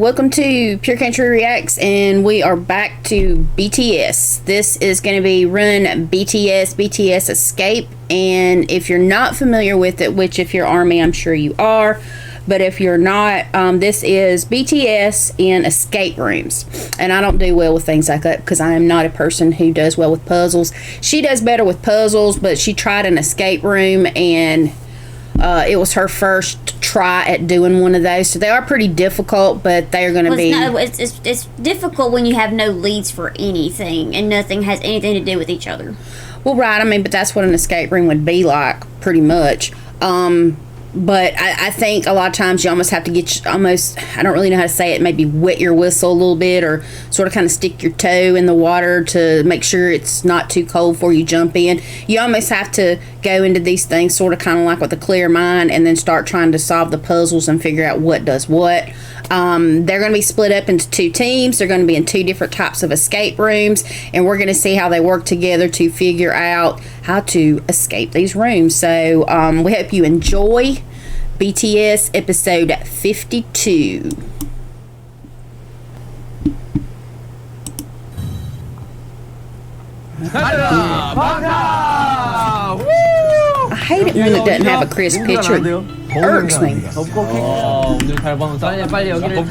welcome to Pure Country Reacts, and we are back to BTS. This is going to be run BTS Escape, and if you're not familiar with it, which if you're Army, I'm sure you are, but if you're not, this is BTS in escape rooms. And I don't do well with things like that because I am not a person who does well with puzzles. She does better with puzzles, but she tried an escape room, and it was her first try at doing one of those, so they are pretty difficult, but they're going to be... No, it's difficult when you have no leads for anything, and nothing has anything to do with each other. Well, right, I mean, but that's what an escape room would be like, pretty much. But I think a lot of times you almost have to get almost, I don't really know how to say it, maybe wet your whistle a little bit, or sort of kind of stick your toe in the water to make sure it's not too cold before you jump in. You almost have to go into these things sort of kind of like with a clear mind, and then start trying to solve the puzzles and figure out what does what. They're going to be split up into two teams. They're going to be in two different types of escape rooms, and we're going to see how they work together to figure out how to escape these rooms. So we hope you enjoy BTS episode 52. I hate it when it doesn't have a crisp picture. It irks me. 오늘 달방 빨리 여기를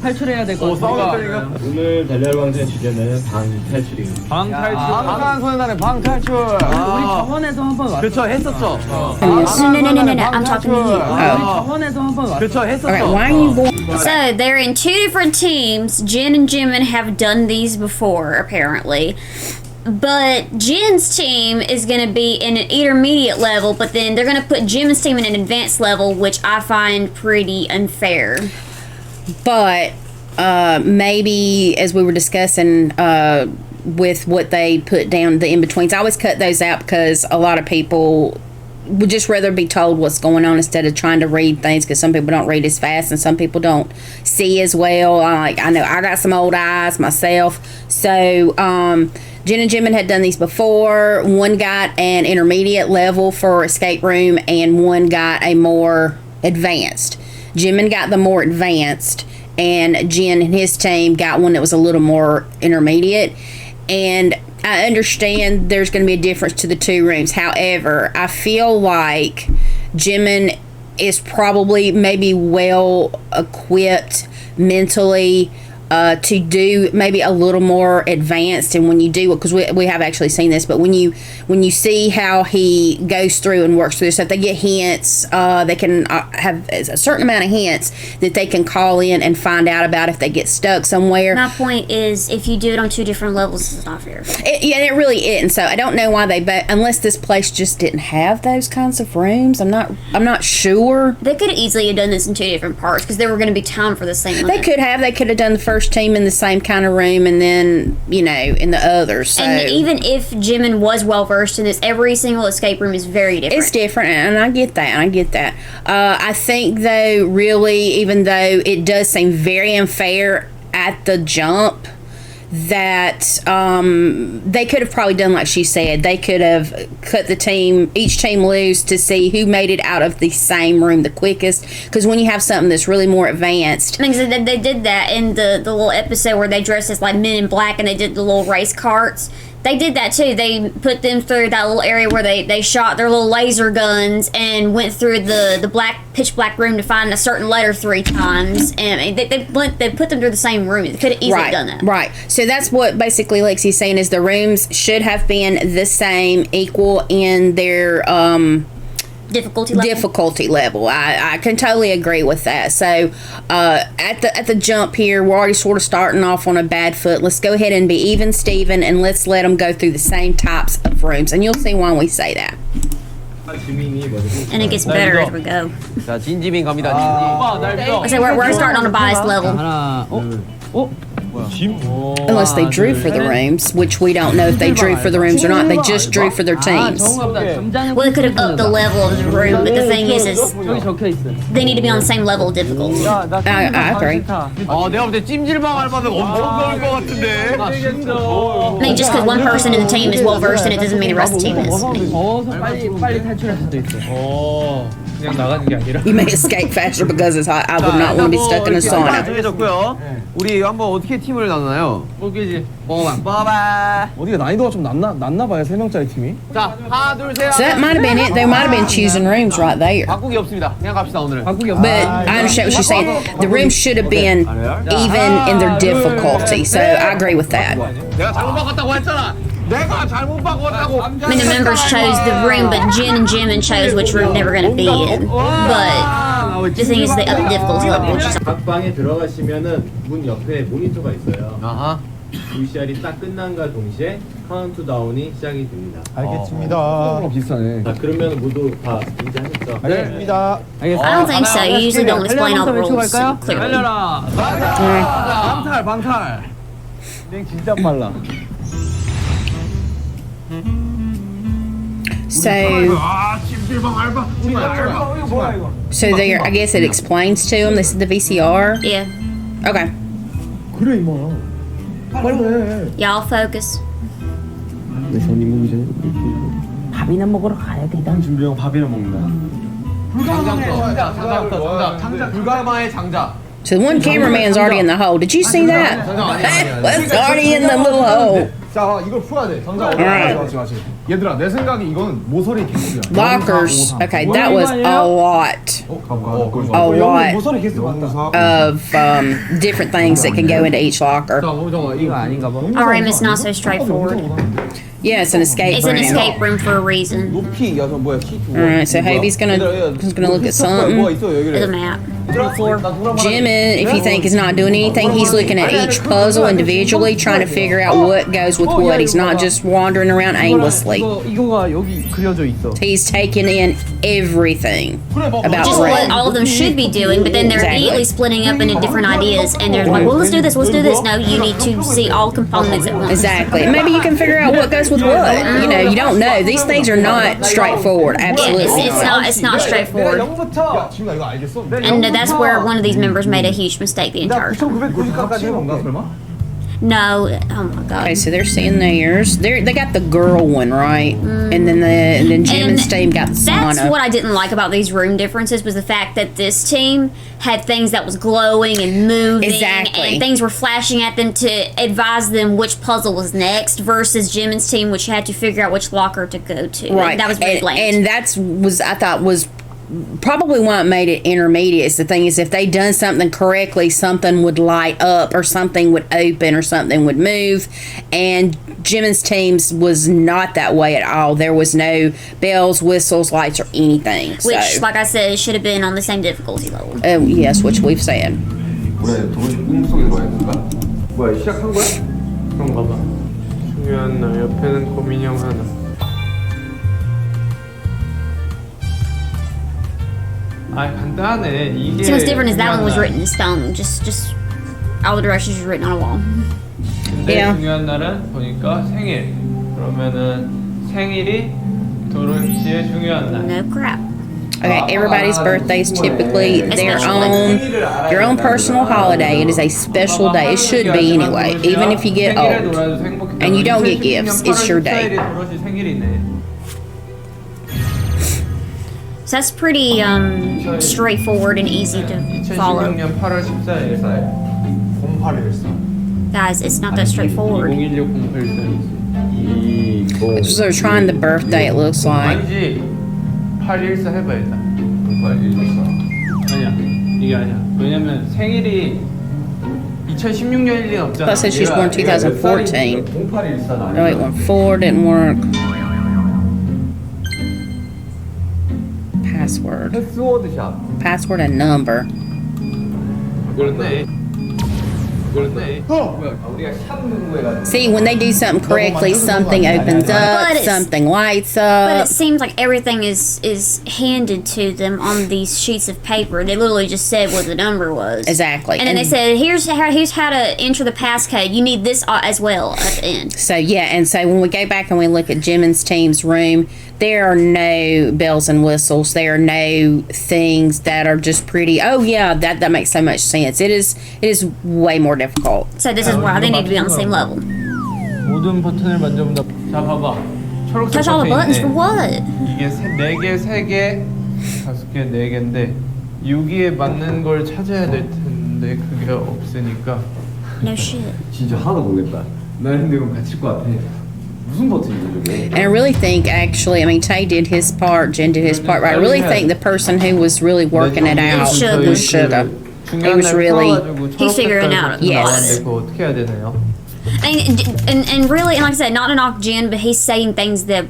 탈출해야 될 것 같아. 오늘 달려할 방송의 주제는 방탈출입니다. 방탄소년단의 방탈출. 우리 저번에도 한번 왔어. 그쵸, 했었죠. No, I'm talking to you. 우리 저번에도 한번 왔어. 그쵸, 했었죠. Alright, why are you going? So they're in two different teams. Jin and Jimin have done these before, apparently. But Jin's team is going to be in an intermediate level, but then they're going to put Jimin's team in an advanced level, which I find pretty unfair. But maybe, as we were discussing with what they put down, the in-betweens, I always cut those out because a lot of people would just rather be told what's going on instead of trying to read things, because some people don't read as fast and some people don't see as well. I know I got some old eyes myself. So Jin and Jimin had done these before. One got an intermediate level for escape room, and one got a more advanced. Jimin got the more advanced, and Jin and his team got one that was a little more intermediate. And I understand there's going to be a difference to the two rooms. However, I feel like Jimin is probably maybe well equipped mentally to do maybe a little more advanced. And when you do, because we have actually seen this, but when you see how he goes through and works through stuff, they get hints. They can have a certain amount of hints that they can call in and find out about if they get stuck somewhere. My point is, if you do it on two different levels, it's not fair. It really isn't. So I don't know why unless this place just didn't have those kinds of rooms. I'm not sure. They could easily have done this in two different parts because there were going to be time for the same limit. They could have done the first team in the same kind of room, and then in the others. So. And even if Jimin was well versed in this, every single escape room is very different. It's different, and I get that. I think though, really, even though it does seem very unfair at the jump, that they could have probably done like she said. They could have cut each team loose to see who made it out of the same room the quickest, because when you have something that's really more advanced. I mean, they did that in the little episode where they dressed as like Men in Black and they did the little race carts. They did that too. They put them through that little area where they shot their little laser guns and went through the pitch black room to find a certain letter 3 times. And they put them through the same room. They could have easily done that. Right. So that's what basically Lexi's saying, is the rooms should have been the same, equal in their difficulty level. I can totally agree with that. So at the jump here, we're already sort of starting off on a bad foot. Let's go ahead and be even Steven, and let's let them go through the same types of rooms, and you'll see why we say that. And it gets better as we go. 자, 진지민 갑니다. 진지. So we're starting on a biased level. Unless they drew for the rooms, which we don't know if they drew for the rooms or not. They just drew for their teams. Well, it could have upped the level of the room, but the thing is they need to be on the same level of difficulty. I agree. 내가 볼 때 찜질방 알바는 엄청 더울 것 같은데. I mean, just because one person in the team is well versed in it doesn't mean the rest of the team is. 빨리 탈출할 수도 있어. 그냥 나가는 게 아니라. You may escape faster because it's hot. I would not want to be stuck in a sauna. 정해졌고요. 우리 한번 어떻게 팀을 나누나요? 뽀기지. 뽀바. 어디가 난이도가 좀 낮나 봐요 3명짜리 팀이. 자, 하나, 둘, 셋. So that might have been it. They might have been choosing rooms right there. 바꾸기 없습니다. 그냥 갑시다 오늘은. 바꾸기 없어. But I understand what she's saying. The rooms should have been even in their difficulty. So I agree with that. 내가 잘못 바꿨다고 했잖아. 내가 잘못 바꿨다고. I mean, the members chose the room, but Jen and Jimin chose which room they were going to be in. But the thing is, they up the difficulty level, which is 각 방에 들어가시면은 문 옆에 모니터가 있어요. 아하. VCR이 딱 끝난과 동시에 카운트다운이 시작이 됩니다. 알겠습니다. 비슷하네. 자, 그러면 모두 다 인지하셨죠? 알겠습니다. I don't think so. You usually don't explain all the rules clearly. 달려라. 방탈. 땡 진짜 빨라. So there, I guess it explains to them. This is the VCR. Yeah. Okay. 그래 임마. 빨리 해. Y'all focus. 밥이나 먹으러 가야 돼. 준비형 밥이나 먹는다. 장작. 불가마의 장작. So the one cameraman's already in the hole. Did you see that? That's already in the little hole. 자 이걸 풀어야 돼. 장작. 맞지. 얘들아 내 생각에 이건 모서리 개수야. Lockers. Okay, that was a lot. A lot 모서리 개수 맞다. of different things that can go into each locker. 이거 아닌가 봐. Our room is not so straightforward. Yeah, it's an escape It's an room. escape room for a reason. 높이 야저 뭐야 키. Alright, so Hobie's gonna look at something. 뭐가 있어 There's a 여기를. map. On the floor. Jimin, if you think is not doing anything, he's looking at each puzzle individually, trying to figure out what goes with what. He's not just wandering around aimlessly. 이거가 여기 그려져 있어. He's taking in everything about Just the what room. all of them should be doing, but then they're Exactly. immediately splitting up into different ideas, and they're like, well, let's do this, let's do this. No, you need to see all components at once. Exactly. And maybe you can figure out what goes with what. You know, you don't know. These things are not straightforward. Yeah, Absolutely it's not straightforward. 야 지금 나 이거 알겠어. And that's where one of these members made a huge mistake the entire time. 9,990까지 해본가 설마? No, oh my Okay, god. so they're seeing theirs. They got the girl one right, and then Jim and Steve got the That's sauna. what I didn't like about these room differences was the fact that this team had things that was glowing and moving, Exactly. and things were flashing at them to advise them which puzzle was next, versus Jimin's team, which had to figure out which locker to go to. Right, That was very bland. and that's was I thought was probably why it made it intermediate. Is the thing is if they'd done something correctly, something would light up or something would open or something would move, and Jimin's teams was not that way at all. There was no bells, whistles, lights, or anything. Which, So, like I said, it should have been on the same difficulty level. yes, which we've said. 왜 꿈속에 뭐야 누가? 뭐야 시작한 거야? 그런가 봐. 중요한 날 옆에는 고민형 하나. 아 간단해 이게. See, what's different is that one was written in stone. Just all the directions were written on a wall. 근데 Yeah. 중요한 날은 보니까 생일. 그러면은 생일이 도로시의 중요한 날. No crap. Okay, everybody's birthday is typically their own personal holiday. It is a special day. It should be anyway, even if you get old. And you don't get gifts, it's your day. 도로시 생일이네. So that's pretty straightforward and easy to follow. 2016년 8월 14일. 0814. Guys, it's not that straightforward. 2016 0814. So they're trying the birthday, it looks like. 아니지. 814 해봐 일단. 814. 아니야. 이게 아니야. 왜냐면 생일이 2016년일 리는 없잖아. Plus, it's just born 2014. 0814. No, wait, 4 didn't work. Password. 패스워드샷. Password and number. 그렇네. 그렇네. 우리가 샵 누르고 해가지고. See, when they do something correctly, something opens up, But it's- something lights But up. it seems like everything is handed to them on these sheets of paper. They literally just said what the number was. Exactly. And then they said, here's how to enter the passcode. You need this as well at the end. So yeah, and so when we go back and we look at Jimin's team's room, there are no bells and whistles. There are no things that are just pretty. Oh yeah, that makes so much sense. It is way more difficult. So this is why they need to be on the same level. 모든 버튼을 만져본다. 자 봐봐. 초록색 Touch all the 버튼 buttons 있네. for what? 이게 4개, 3개, 5개, 4개인데 여기에 맞는 걸 찾아야 될 텐데 그게 없으니까. No shit. 진짜 하나도 모르겠다. 나 근데 이건 갇힐 것 같아. 무슨 버튼이죠 저게? And I really think, actually, I mean, Tay did his part, Jen did his part, but I really think the person who was really working it out Sugar. was Sugar. He was really, He's figuring out. Yes. 그거 어떻게 해야 되나요? And really, and like I said, not to knock Jen, but he's saying things that,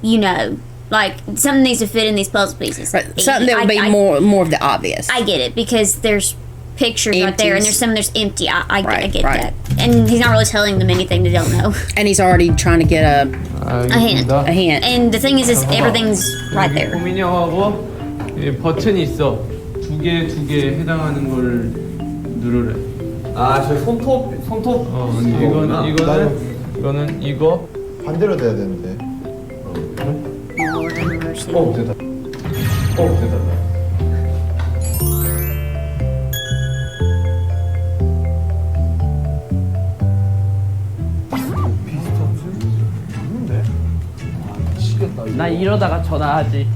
you know, like something needs to fit in these puzzle pieces. right, something that would be more of the obvious. I get it because there's pictures right there, and Empties. there's some there's empty. I Right, get right. that, and he's not really telling them anything they don't know. And he's already trying to get a 알겠습니다. hint. And the thing is everything's right there. 고민형하고 버튼이 있어. 두 개 해당하는 걸 누르래. 아, 저 손톱. 이거는 이거. 반대로 돼야 되는데. Lord have mercy. 됐다. 됐다. 나 이러다가 전화하지.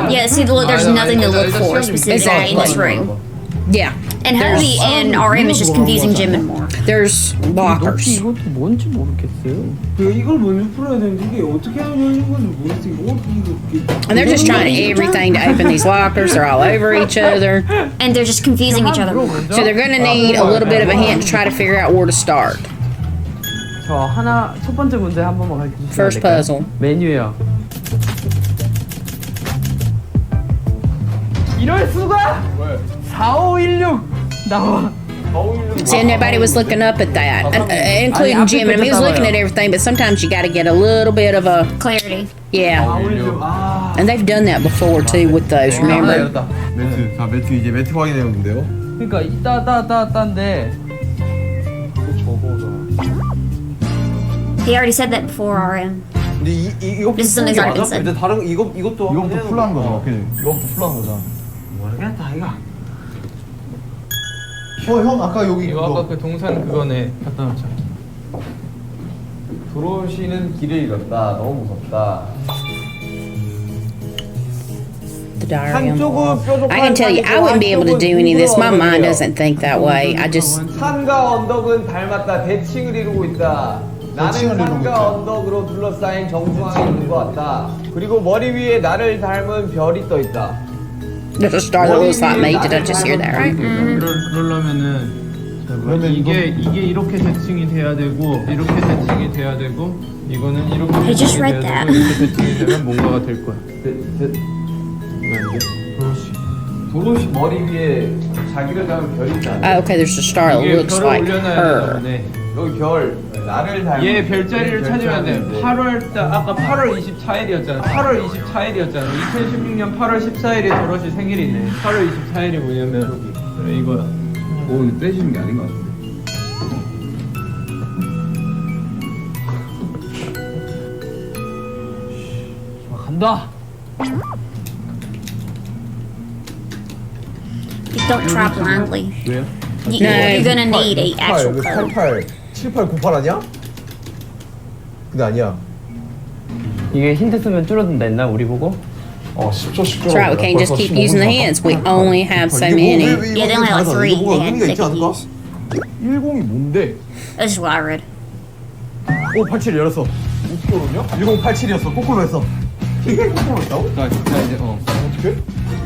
Yeah, see, look, there's nothing to look for specifically in this room. Yeah. And Hubby and RM is just confusing Jim and more. There's lockers. 이것도 뭔지 모르겠어요. 이걸 먼저 풀어야 되는데 이게 어떻게 하는 건지 모르겠어. And they're just trying everything to open these lockers. They're all over each other. And they're just confusing each other more. So they're going to need a little bit of a hint to try to figure out where to start. 저 첫 번째 문제 한 번만 가르쳐 주세요. First puzzle. 메뉴요. 이럴 수가? 왜? 4516 나와. See, nobody was looking up at that, including Jim. I mean, he was looking at everything, but sometimes you got to get a little bit of a, Clarity. yeah. And they've done that before too with those. Remember? 매트. 자, 매트 이제 매트 확인해 보는데요. 그러니까 따따따따인데 He already said that before RM. 근데 이거 This is something that's already been said. 근데 다른 이것도 이것도 풀란 거죠. 그지? 이것도 풀란 거죠. 모르겠다 이거. 형 아까 여기 이거 아까 그 동산 그거네. 갖다 놓자. 들어오시는 길을 잃었다. 너무 무섭다. The diary. on the 한쪽은 wall. 뾰족한 I can tell you, I wouldn't be able to do any of this. My mind doesn't think that way. I just, 산과 언덕은 닮았다. 대칭을 이루고 있다. 나는 대칭을 이루고 산과 있다. 언덕으로 둘러싸인 정중앙에 있는 것 같다. 그리고 머리 위에 나를 닮은 별이 떠 있다. there's a star that looks like me. Did I just hear that right? 그러려면은 그러면 이게 이렇게 대칭이 돼야 되고 이렇게 대칭이 돼야 되고 이거는 이렇게 He just 대칭이 read 돼야 that. 되고 이렇게 대칭이 되면 뭔가가 될 거야. 도로시 머리 위에 자기를 닮은 별이 있다. Oh, okay, there's a star that 이게 looks 별을 like 올려놔야 her. 되는데 여기 별 나를 닮은 얘 별자리를 찾으면 돼. 8월 아까 8월 24일이었잖아. 8월 24일이었잖아. 2016년 8월 14일이 도로시 생일이네. 8월 24일이 뭐냐면 그래 이거야. 오 이거 떼지는 게 아닌 것 같은데. 간다. You don't try blindly. 왜요? You're gonna need a actual code. 88, 7898 아니야? 근데 아니야. 이게 힌트 쓰면 줄어든다 했나 우리 보고? 10초 10초. That's right. We can't just keep using the hints. We only have so many. Yeah, they only have like 3 they had 의미가 있지 to 않을까? use. 10이 뭔데? This is what I read. 오, 87 열었어. 어떻게 열었냐? 1087이었어. 거꾸로 했어. 이게 거꾸로 했다고? 자 이제 어떻게?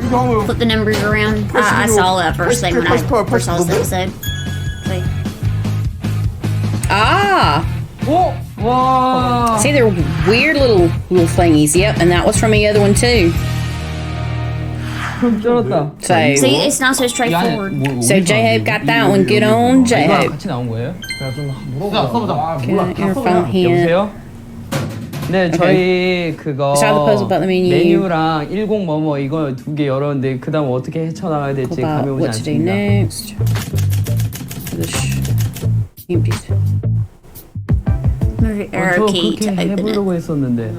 이거 하면 Flip the numbers around. I saw that first thing when I first saw this episode. See? Ah, 오! 와! see, they're weird little thingies. Yep, and that was from the other one too. 좀 쩔었다. So, See, it's not so straightforward. so J-Hope got that one. Good on 이거랑 J-Hope. 같이 나온 거예요? 그냥 좀 물어보자. 써보자. Good earphone hint. 여보세요? 네, 저희 그거 Try the puzzle about the menu. 메뉴랑 10 뭐뭐 이거 2개 열었는데 그 다음 어떻게 헤쳐나가야 될지 감이 About 오지 what to do 않습니다. next. Empties. Move your 저 arrow key 그렇게 to open it. 해보려고 했었는데.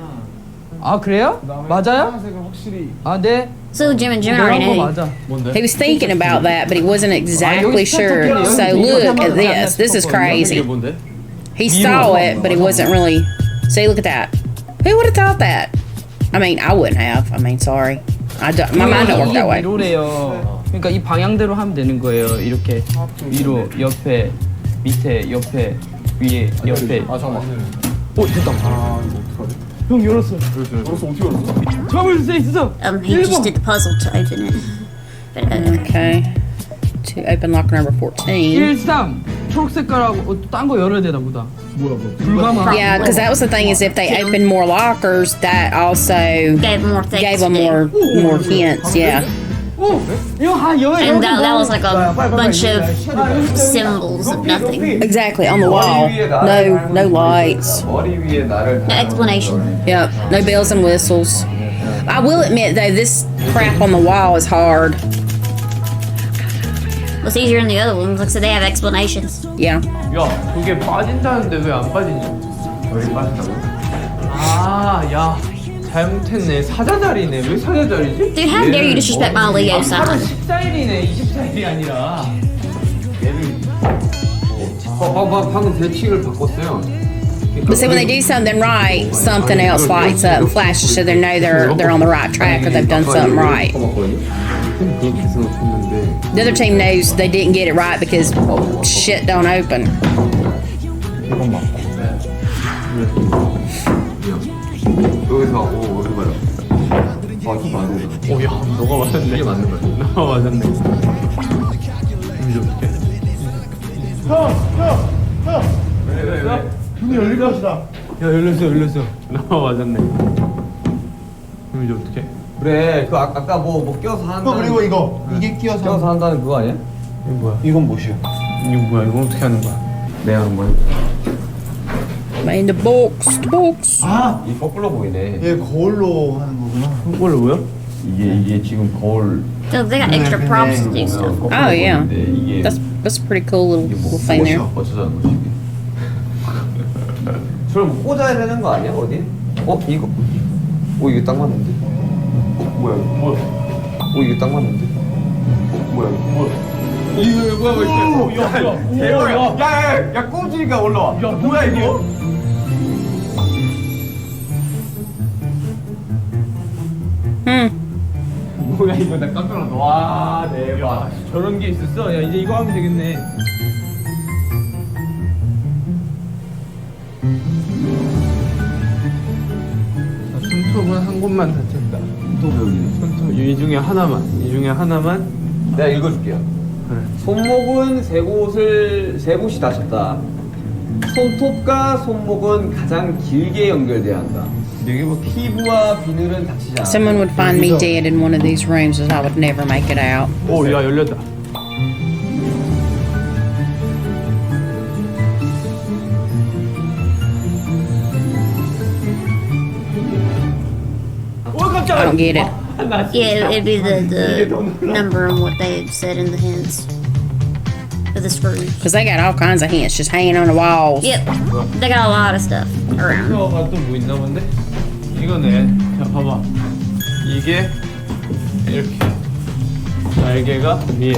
아 그래요? 맞아요? 확실히 아 네. So Jim and June already 내가 한 거 knew. 맞아. He was thinking about that, but he wasn't exactly sure. So look at this. This is crazy. 뭔데? He saw it, but he wasn't really. See, look at that. Who would have thought that? I mean, I wouldn't have. I mean, sorry. My mind don't work that way. 위로래요. 그러니까 이 방향대로 하면 되는 거예요. 이렇게 위로, 옆에, 밑에, 옆에, 위에, 옆에. 아 잠깐만. 됐다. 아 이거 어떡하지? 형 열었어. 열었어 어떻게 열었어? 잡을 수 있어. He just did the puzzle to open it. But, Okay. To open locker number 14. 13. 초록 색깔하고 딴 거 열어야 되나 보다. 뭐야 뭐? 불가마. Yeah, because that was the thing is if they opened more lockers, that also gave more things gave to them do. more hints. Yeah. And that was like a bunch of symbols of nothing. Exactly, on the wall. No lights. 머리 위에 나를 No explanation. Yep, no bells and whistles. I will admit though, this crap on the wall is hard. It's easier than the other ones. Like, so they have explanations. Yeah. 야, 그게 빠진다는데 왜 안 빠지냐? 머리 빠진다고? 아, 야, 잘못했네. 사자자리네. 왜 사자자리지? Dude, how dare you disrespect my Leo 8월 sign? 14일이네. 24일이 아니라. 방금 대칭을 바꿨어요. But see, when they do something right, something else lights up and flashes, so they know they're on the right track or they've done something right. 그렇게 생각했는데 The other team knows they didn't get it right because shit don't open. 이건 맞고. 여기서 여기 봐요. 이거 맞네. 오, 야, 너가 맞았네. 이게 맞는 거야. 너가 맞았네. 이제 어떡해? 형. 문이 열릴 것이다. 야, 열렸어. 너가 맞았네. 그럼 이제 어떡해? 그래 그 아까 뭐 껴서 한다는 형 그리고 이거 이게 껴서 한다는 그거 아니야? 이거 뭐야? 이건 뭐시야? 이거 뭐야? 이거 어떻게 하는 거야? 내가 한번 In the box. 아, 이 거꾸로 보이네. 얘 거울로 하는 거구나. 이걸로 뭐야? 이게 지금 거울 So they got extra props to do stuff. Oh yeah, 이게 that's a pretty cool little thing there. 어쩌자는 거지 이게? 저를 뭐 꽂아야 되는 거 아니야 어디? 이거? 이게 딱 맞는데? 뭐야 이거? 이게 딱 맞는데? 뭐야 이거? 뭐야? 야 꽂으니까 올라와. 야 뭐야 이거? 뭐야 이거 나 깜짝 놀랐어. 와 대박. 저런 게 있었어? 야, 이제 이거 하면 되겠네. 자, 손톱은 한 곳만 다쳤다. 손톱 이 중에 하나만. 내가 읽어줄게요. 그래. 손목은 세 곳이 다쳤다. 손톱과 손목은 가장 길게 연결돼야 한다. 여기 뭐 피부와 비늘은 다치지 않아. Someone would find me dead in one of these rooms, and I would never make it out. 오, 야, 열렸다. I don't get it. Yeah, it'd be the number and what they had said in the hints for the screws. Because they got all kinds of hints just hanging on the walls. Yep, they got a lot of stuff around. 가 또 뭐 있나 본데? 이거네. 자, 봐봐. 이게 이렇게 날개가 위에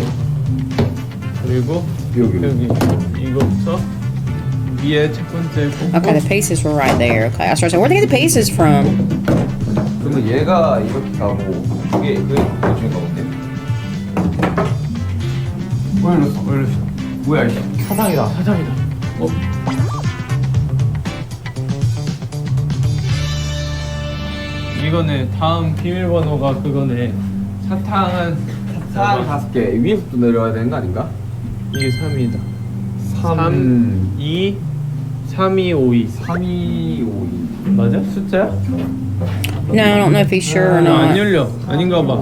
그리고 여기 이거부터 위에 첫 번째 꽂고 Okay, the pieces were right there. Okay, I started saying, where'd they get the pieces from? 그러면 얘가 이렇게 가고 그게 중인가 본데. 올렸어. 뭐야 이게? 사상이다. 사장이다. 이거네. 다음 비밀번호가 그거네. 사탕은 사탕 5개 위에서부터 내려와야 되는 거 아닌가? 이게 3이다. 3, 2, 3, 2, 5, 2. 3, 2, 5, 2. 맞아? 숫자야? No, I don't know if he's sure or 안 not. 열려. 아닌가 봐.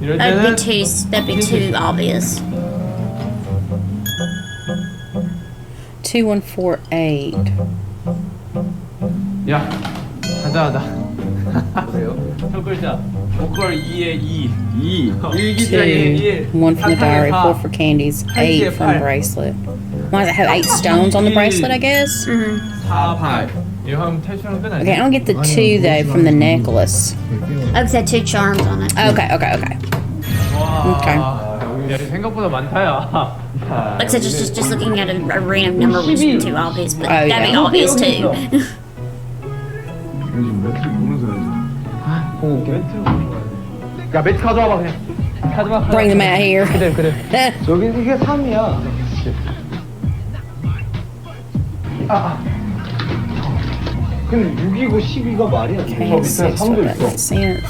이럴 때는 That'd be too obvious. 2148. 야, 하다. 보세요. 첫 글자. 목걸 2에 2. 2, 1기자에 1. One from the diary, 4 for candies, 8 from the bracelet. Why does it have 8 stones on the bracelet, I guess? 4, 8. 이거 하면 탈출하면 끝 Okay, I 아니야? don't get the 2 though from the necklace. I've said 2 charms on it. Okay. 와. Okay. 야, 생각보다 많다, 야. Like I said, just looking at a random number would be too obvious, but Oh, that'd be yeah. obvious too. 무슨 소리지? 멘트로 야 매트 가져와봐 그냥. 가져와. Bring them out here. 그래. 저기 이게 3이야. 근데 6이고 12가 말이 안 돼. 저 밑에 3도 있어. Makes sense.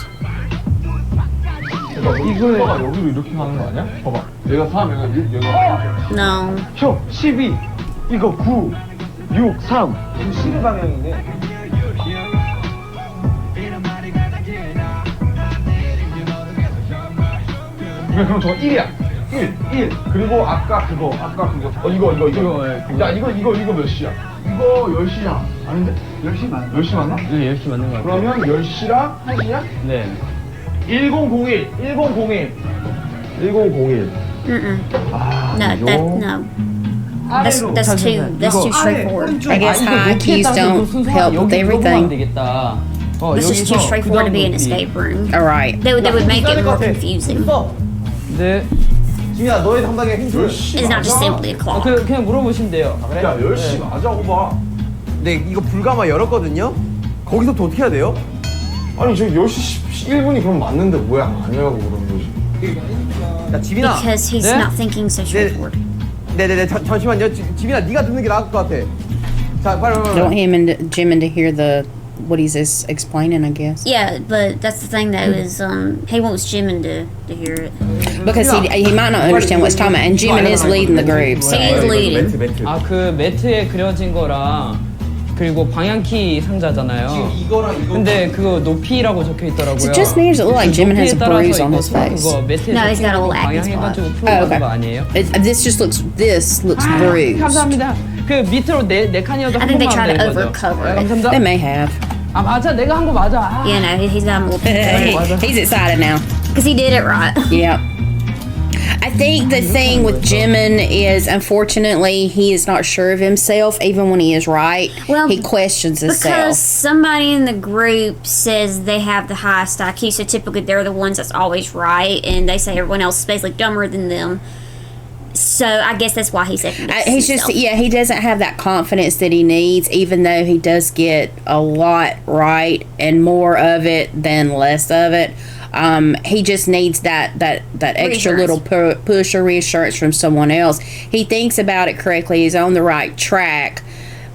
이거가 여기로 이렇게 가는 거 아니야? 봐봐. 얘가 3, 얘가 6, 얘가 No. 형 12, 이거 9, 6, 3. 12 방향이네. 그럼 저거 1이야. 1. 그리고 아까 그거. 이거. 야, 이거 몇 시야? 이거 10시야. 아닌데? 10시 10시 맞나? 네, 열심히 맞는 것 같아요. 그러면 10시랑 1시야? 네. 1001. 1001. No, no. That's too straightforward. I guess high keys don't help with everything. 되겠다. This is too straightforward to be an escape room. All right. They would make it more confusing. 네. 지민아 너의 담당에 힘 줘. It's not just simply a clock. 그냥 물어보시면 돼요. 야, 10시 맞아고 봐. 네 이거 불가마 열었거든요. 거기서부터 어떻게 해야 돼요? 아니, 저기 10시 1분이 그럼 맞는데 왜 아니라고 그러는 거지? 야 지민아. Because he's 네? not thinking so straightforward. 네네네 잠시만요. 지민아 네가 듣는 게 나을 것 같아. 자 빨리. Don't want him and Jimin to hear what he's explaining, I guess. Yeah, but that's the thing though is he wants Jimin to hear it. Because he might not understand what's talking about, and Jimin is leading the group. So. He is leading. 매트. 아, 그 매트에 그려진 거랑 그리고 방향키 상자잖아요. 지금 이거랑 이거. 근데 그거 높이라고 적혀 있더라고요. So it just makes it look like Jimin has a bruise on his face. 그거 매트에 No, he's got a 적힌 거 little acne 방향해가지고 spot. 풀어가는 okay. 거 아니에요? This looks bruised. 감사합니다. 그 밑으로 네 칸이어도 I 한 think they 번만 try 하면 to 되는 거죠. overcover 네, it. 감사합니다. They may have. 아, 맞아. 내가 한 거 맞아. 아. You know, he's got a little He's excited now. because he did it right. Yeah. I think the thing with Jimin is, unfortunately, he is not sure of himself, even when he is right. Well, he questions Because himself. somebody in the group says they have the highest IQ, so typically they're the ones that's always right, and they say everyone else is basically dumber than them. So I guess that's why he's second guessing He's just, himself. he doesn't have that confidence that he needs, even though he does get a lot right and more of it than less of it. He just needs that extra little push or reassurance from someone else. He thinks about it correctly. He's on the right track.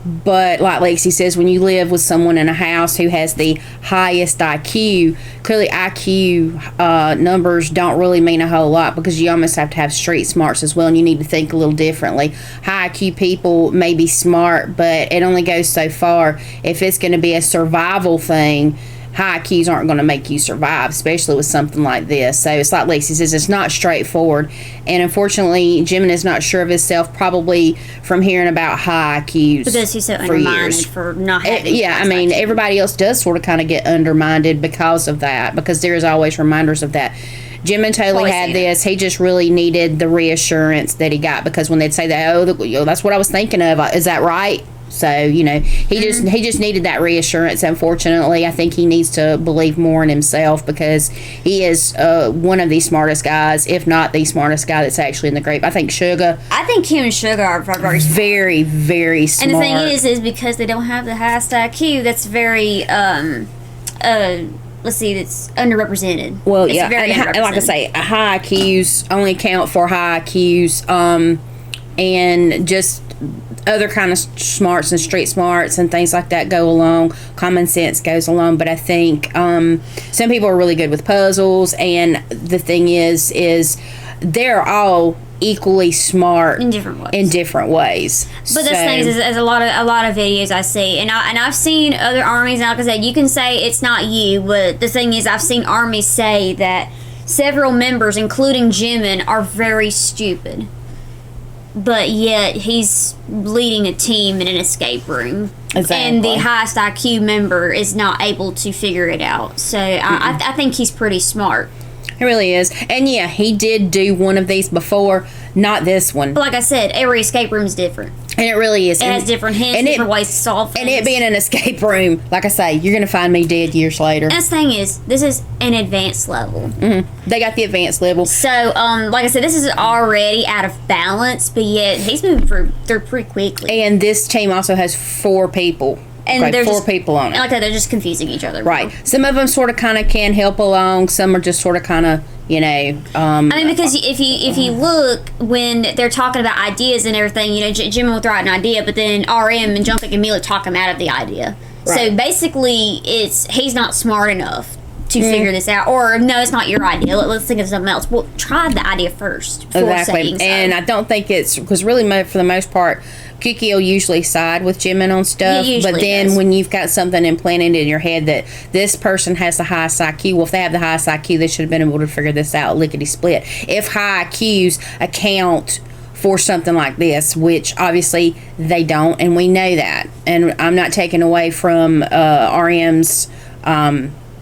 But like Lexi says, when you live with someone in a house who has the highest IQ, clearly IQ numbers don't really mean a whole lot, because you almost have to have street smarts as well, and you need to think a little differently. High IQ people may be smart, but it only goes so far. If it's going to be a survival thing, high IQs aren't going to make you survive, especially with something like this. So it's like Lexi says, it's not straightforward. And unfortunately, Jimin is not sure of himself, probably from hearing about high IQs Because he's so for undermined years. for not having Yeah, I mean, everybody else does sort of kind of get undermined because of that, because there is always reminders of that. Jimin totally Always had seen this. He just really needed the reassurance that he got, because when they'd say that, that's what I was thinking of. Is that right? So, he just needed that reassurance. Unfortunately, I think he needs to believe more in himself, because he is one of the smartest guys, if not the smartest guy that's actually in the group. I think Suga, I think Kim and Sugar are very smart. very, very smart. And the thing is because they don't have the highest IQ, that's very let's see, that's underrepresented. Well, it's yeah, very and like I underrepresented. say, high IQs only count for high IQs, and just other kind of smarts and street smarts and things like that go along. Common sense goes along, but I think some people are really good with puzzles, and the thing is they're all equally smart in different ways. But the thing is a lot of videos I see, and I've seen other armies. And like I said, you can say it's not you, but the thing is, I've seen armies say that several members, including Jimin, are very stupid. But yet he's leading a team in an escape room, and the highest IQ member is not able to figure it out. So I think he's pretty smart. It really is. And yeah, he did do one of these before, not this one. But like I said, every escape room is different. And it really is. It has different hints, different ways to solve things. And it being an escape room, like I say, you're going to find me dead years later. And the thing is, this is an advanced level. Mm-hmm. They got the advanced level. So, like I said, this is already out of balance, but yet he's moving through pretty quickly. And this team also has 4 people And Okay, they're 4 just, people on it. Like that, they're just confusing each other. Right. Some of them sort of kind of can help along. Some are just sort of kind of, you know. I mean, because if you look when they're talking about ideas and everything, you know, Jim will throw out an idea, but then RM and Jungkook and Mila talk him out of the idea. Right. So basically, he's not smart enough to figure this out, or no, it's not your idea. Let's think of something else. Well, try the idea first before saying so. And I don't think it's because really for the most part, Kiki will usually side with Jimin on stuff. He usually But then does. when you've got something implanted in your head that this person has the highest IQ, well, if they have the highest IQ, they should have been able to figure this out lickety split. If high IQs account for something like this, which obviously they don't, and we know that. And I'm not taking away from RM's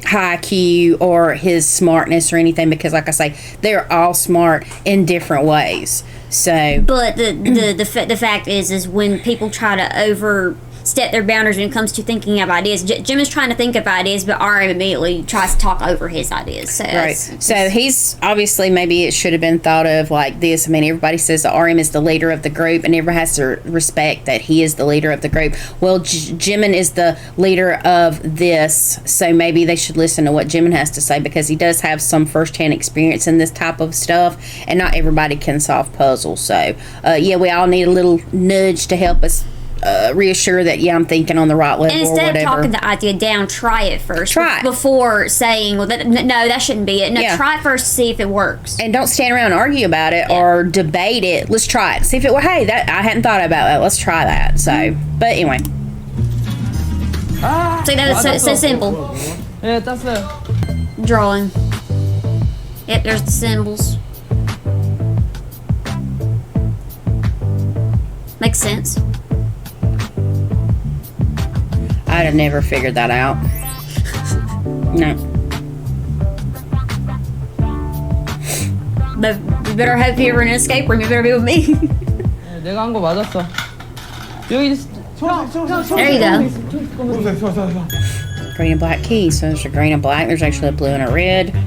high IQ or his smartness or anything, because like I say, they're all smart in different ways. So, But the fact is when people try to overstep their boundaries when it comes to thinking of ideas, Jim is trying to think of ideas, but RM immediately tries to talk over his ideas. So right. So he's obviously, maybe it should have been thought of like this. I mean, everybody says that RM is the leader of the group, and everybody has to respect that he is the leader of the group. Well, Jimin is the leader of this, so maybe they should listen to what Jimin has to say, because he does have some firsthand experience in this type of stuff, and not everybody can solve puzzles. So, yeah, we all need a little nudge to help us reassure that, yeah, I'm thinking on the right level. And instead or whatever. of talking the idea down, try it first. Try it. Before saying, well, no, that shouldn't be it. No, Yeah. try it first to see if it works. And don't stand around and argue about it Yeah. or debate it. Let's try it. See if it. Well, hey, that I hadn't thought about that. Let's try that. So, but anyway, See, that's so simple. 예, 땄어요. Drawing. Yep, there's the symbols. Makes sense. I'd have never figured that out. No. But you better hope you're in an escape room. You better be with me. 예, 내가 한 거 맞았어. 여기 There you go. Green and black keys. So there's a green and black. There's actually a blue and a red. 1,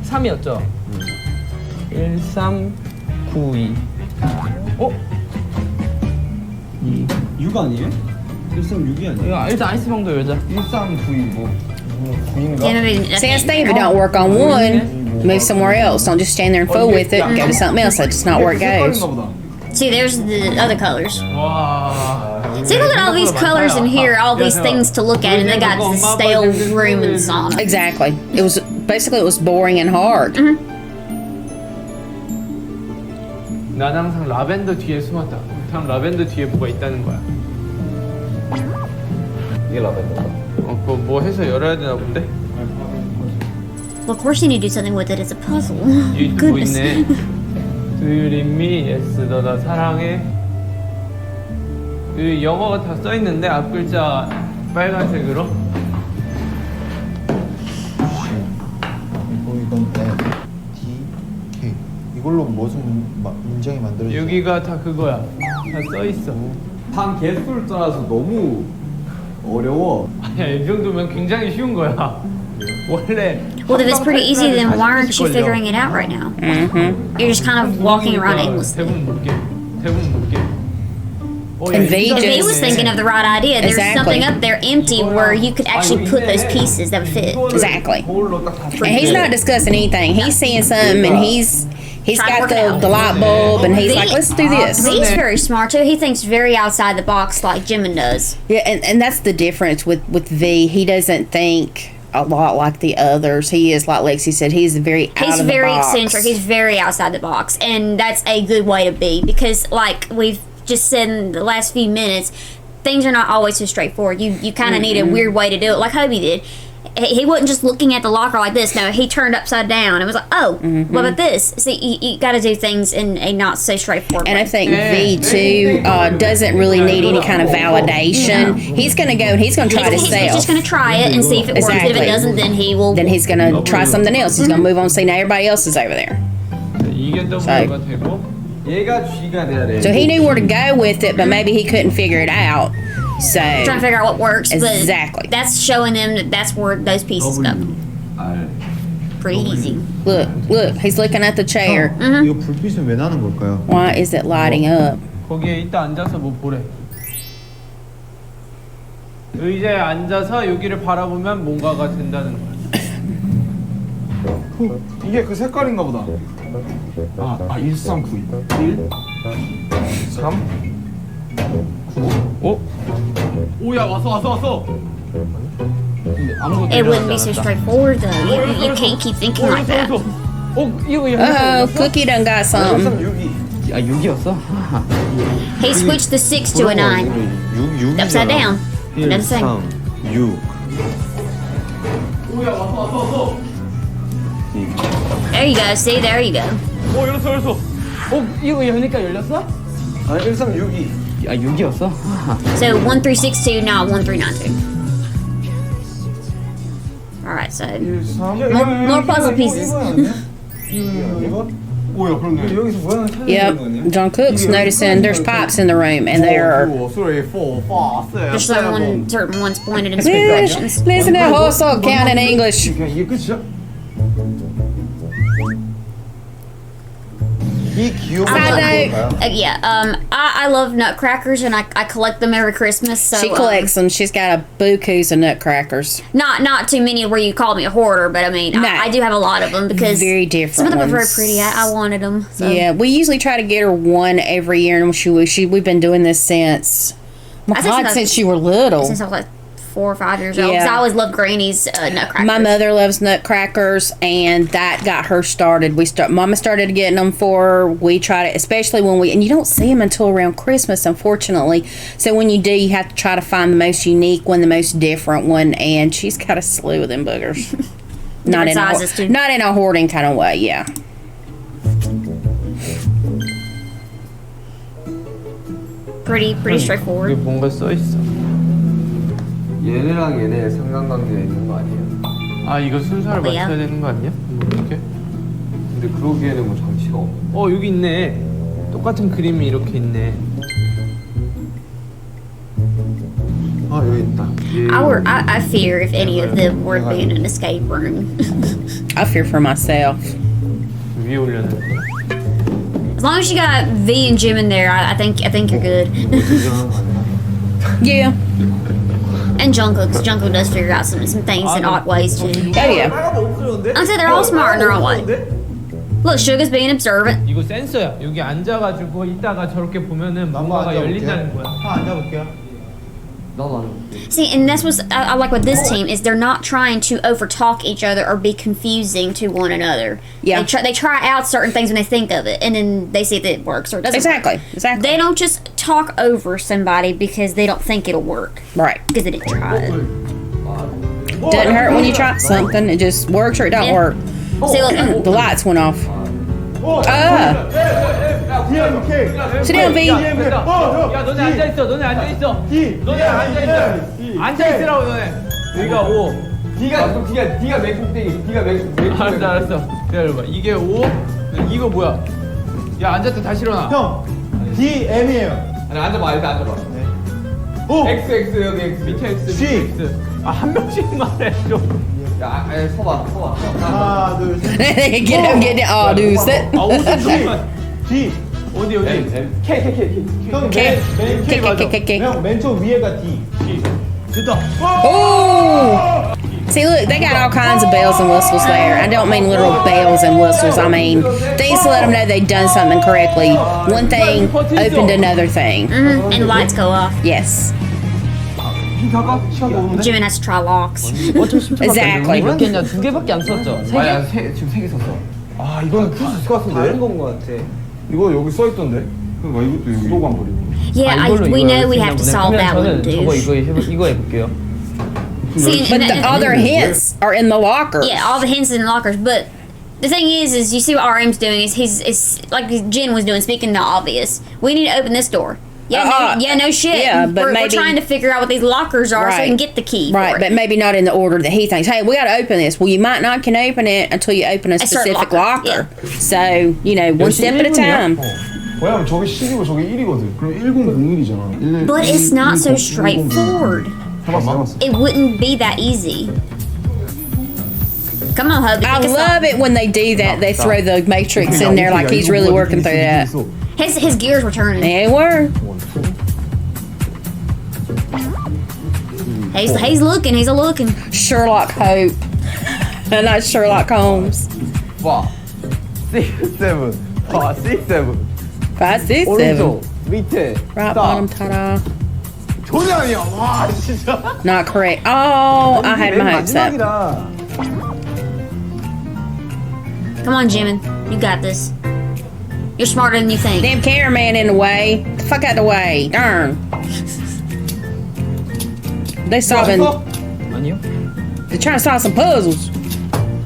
3이었죠? 1, 3, 9, 2. 어? 6 아니에요? 136이 아니에요? 이거 일단 아이스방도 열자. 1392 뭐 9인가? Yeah, maybe See, that's the thing. If it don't work on one, move somewhere else. Don't just stand there and fool with it. Go to something else. That's just not where it goes. See, there's the other colors. 와. See, look at all these colors in here, all these things to look at, and they got this stale room and sauna. Exactly. It was basically, it was boring and hard. 난 항상 라벤더 뒤에 숨었다. 그럼 라벤더 뒤에 뭐가 있다는 거야. 이게 라벤더다. 그거 뭐 해서 열어야 되나 본데? Well, of course you need to do something with it. It's a puzzle. 여기 뭐 Goodness. 있네. Do you need me? Yes, 너 나 사랑해. 이 영어가 다 써 있는데 앞 글자 빨간색으로. 이건 D, K. 이걸로 무슨 문장이 만들어지죠? 여기가 다 그거야. 다 써 있어. 단 개수를 따라서 너무 어려워. 아니야, 이 정도면 굉장히 쉬운 거야. 원래. Well, if it's pretty easy, then why aren't you figuring it out right now? You're just kind of walking around aimlessly. 대부분 볼게. 대부분 볼게. And V If he just- was thinking of the right idea, there's Exactly. something up there empty where you could actually put those pieces that would fit. Exactly. 거울로 딱 다 And he's not discussing anything. He's seeing something, and he's Trying to got work it out. the light bulb, and he's V- like, let's do this. He's very smart too. He thinks very outside the box, like Jimin does. Yeah, and that's the difference with V. He doesn't think a lot like the others. He is, like Lexi said, he's very out He's of the very box. eccentric. He's very outside the box, and that's a good way to be, because, like we've just said in the last few minutes, things are not always so straightforward. You kind of need a weird way to do it, like Hobie did. He wasn't just looking at the locker like this. No, he turned upside down and was like, "Oh, what about this?" See, you got to do things in a not so straightforward And way. I think V too doesn't really need any kind of validation. He's gonna go and he's gonna try it He's himself. just going to try it and see if it works. If Exactly. it doesn't, then he will. Then he's gonna try something else. He's gonna move on and see now everybody else is over there. 이게 W가 되고. 얘가 G가 돼야 돼. So he knew where to go with it, but maybe he couldn't figure it out. So trying to figure out what works. Exactly. But that's showing them that that's where those pieces go. R. Pretty easy. look, he's looking at the chair. 이거 불빛은 왜 나는 걸까요? Why is it lighting up? 거기에 이따 앉아서 뭐 보래. 의자에 앉아서 여기를 바라보면 뭔가가 된다는 거야. 이게 그 색깔인가 보다. 1392. 1 3 9. 오야 왔어. 아무것도 It wouldn't be so 일어나지 않았다. straightforward though. You can't keep thinking like that. 이거 Oh, Cookie done got some. 1362. 6이었어? He switched the 6 to a 9. 6 Upside down. Another thing. 6. 오야 왔어. There you go. See, there you go. 열었어. 이거 여니까 열렸어? 아니 1362. 6이었어? So 1362, not 1392. Alright, so 13. more puzzle pieces. 이거? 오야 그런데 여기서 모양을 찾는 Yep, Jungkook's noticing there's pipes in the room, and they are. 3 4 5 6 Just certain ones pointed in specific directions. Listen to Hoseok count in English. 그냥 이게 끝이야? 이 귀여운 I know. I love nutcrackers and I collect them every Christmas. So She collects them. She's got a bukus of nutcrackers. not too many where you call me a hoarder, but I mean No. I do have a lot of them because Very different some of them are very ones. pretty. I wanted them. So. Yeah, we usually try to get her one every year, and we've been doing this since. My I think God, since since you were little. Since I was like 4 or 5 years old, because Yeah. I always loved Granny's nutcrackers. My mother loves nutcrackers, and that got her started. Mama started getting them for her. We tried it, especially and you don't see them until around Christmas, unfortunately. So when you do, you have to try to find the most unique one, the most different one, and she's got a slew of them boogers. Different sizes, too. Not in a hoarding kind of way, yeah. Pretty 여기 straightforward. 뭔가 써 있어. 얘네랑 얘네 상관관계가 있는 거 아니에요? 아 이거 순서를 뭐야? 맞춰야 되는 거 아니야? 이렇게? 근데 그러기에는 뭐 장치가 없. 여기 있네. 똑같은 그림이 이렇게 있네. 아 여기 있다. I fear if any of them were to be in an escape room. I fear for myself. 위에 올려놓은 As long as you got V and Jim in there, I think you're good. 조정한 거 아니야? Yeah. And Jungkook, because Jungkook does figure out some things in odd ways too. Oh, yeah. I said they're all smart in their own way. Look, Suga's being observant. 이거 센서야. 여기 앉아가지고 이따가 저렇게 보면은 뭔가가 열린다는 거야. 앉아볼게요. 나도 안 해볼게. See, and that's what I like with this team is they're not trying to overtalk each other or be confusing to one another. Yeah. They try out certain things when they think of it, and then they see if it works or it doesn't. Exactly. Work. Exactly. They don't just talk over somebody because they don't think it'll work Right. because they didn't try it. Doesn't hurt when you try something. It just works or it don't Yeah. work. See, look, The lights went off. Sit down, V. 야 너네 앉아있어. 너네 앉아있어. 너네 앉아있어. 앉아있으라고 너네. 여기가 5. D가 맨 꼭대기. D가 맨 꼭대기. 알았어. 기다려봐. 이게 5. 이거 뭐야? 야 앉았다 다시 일어나. 형, D M이에요. 아니 앉아봐. 일단 앉아봐. X 여기 X. 밑에 X, C. 밑에 X. 한 명씩 말해 좀. 야, 아니 서봐. 하나, 둘, 셋. Get him, get it. Oh, dude, sit. 5분 동안. D. 어디 K. 형, K. 맨 맞아. K. 형, 맨쪽 위에가 D. 됐다. Oh! See, look, they got all kinds of bells and whistles there. I don't mean literal bells and whistles. I mean things to let them know they've done something correctly. One thing opened another thing. and lights go off. Yes. Jimmy has to try locks. Exactly. 몇 개냐? 2개밖에 안 썼죠? 3개? 아니, 지금 3개 썼어. 아 이거는 풀 수 있을 것 같은데? 다른 건 거 같아. 이거 여기 써있던데? 그러니까 이것도 여기 소관 버리고. Yeah, we know we have to solve that one, 저는 저거 dude. 이거 해볼게요. See, But and- the other hints are in the locker. Yeah, all the hints in the lockers. But the thing is you see what RM's doing is he's like Jen was doing, speaking the obvious. We need to open this door. No shit. Yeah, but we're maybe- trying to figure out what these lockers are so we can get the key. Right, for but it. maybe not in the order that he thinks. Hey, we got to open this. Well, you might not can open it until you open a certain specific locker, locker. So, one step at a time. 왜냐면 저게 10이고 저게 1이거든. 그럼 1001이잖아. But it's not so straightforward. 해봤어. It wouldn't be that easy. Come on, hubby. I love it when they do that. They throw the matrix in there like he's really working through that. His gears were turning. They were. He's looking. He's a looking. Sherlock Hope. Not Sherlock Holmes. 5, 6, 7. 5, 6, 7. 5, 6, 7. 오른쪽, 밑에, Right 딱. bottom, ta-da. 전혀 아니야. 와 진짜. Not correct. Oh, I had my hopes up. 마지막이라. Come on, Jimin. You got this. You're smarter than you think. Damn cameraman in the way. The fuck out the way. Darn. They solving. 아니요? They're trying to solve some puzzles.